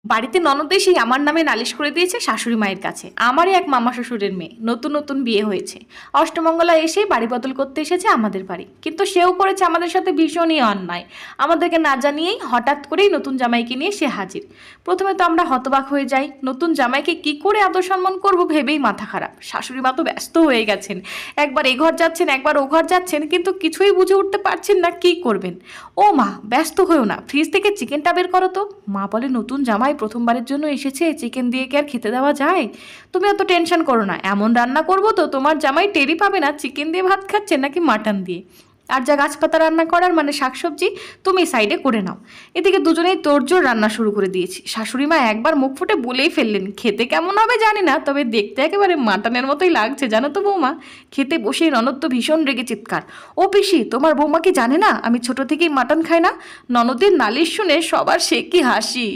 বাড়িতে ননদ এসেই আমার নামে নালিশ করে দিয়েছে শাশুড়ি মায়ের কাছে। আমারই এক মামা শ্বশুরের মেয়ে, নতুন নতুন বিয়ে হয়েছে। অষ্টমঙ্গলা এসেই বাড়ি বদল করতে এসেছে আমাদের বাড়ি, কিন্তু সেও করেছে আমাদের সাথে ভীষণই অন্যায়। আমাদেরকে না জানিয়েই হঠাৎ করেই নতুন জামাইকে নিয়ে সে হাজির। প্রথমে তো আমরা হতবাক হয়ে যাই, নতুন জামাইকে কি করে আদর সম্মান করবো ভেবেই মাথা খারাপ। শাশুড়ি মা তো ব্যস্ত হয়ে গেছেন, একবার এ ঘর যাচ্ছেন একবার ও ঘর যাচ্ছেন, কিন্তু কিছুই বুঝে উঠতে পারছেন না কি করবেন। ও মা, ব্যস্ত হয়েও না, ফ্রিজ থেকে চিকেনটা বের করো তো। মা বলে, নতুন জামাই প্রথমবারের জন্য এসেছে, চিকেন দিয়ে কি আর খেতে দেওয়া যায়? তুমি অত টেনশন করো না, এমন রান্না করবো তো তোমার জামাই টেরই পাবে না চিকেন দিয়ে ভাত খাচ্ছে নাকি মাটন দিয়ে। আর যা গাছপাতা রান্না করার মানে শাকসবজি, তুমি সাইডে করে নাও। এদিকে দুজনেই তোড়জোড় রান্না শুরু করে দিয়েছি। শাশুড়ি মা একবার মুখ ফুটে বলেই ফেললেন, খেতে কেমন হবে জানি না, তবে দেখতে একেবারে মাটনের মতোই লাগছে জানো তো বৌমা। খেতে বসে ননদ তো ভীষণ রেগে চিৎকার, ও পিসি, তোমার বৌমা কি জানে না আমি ছোট থেকেই মাটন খাই না? ননদের নালিশ শুনে সবার সে কি হাসি।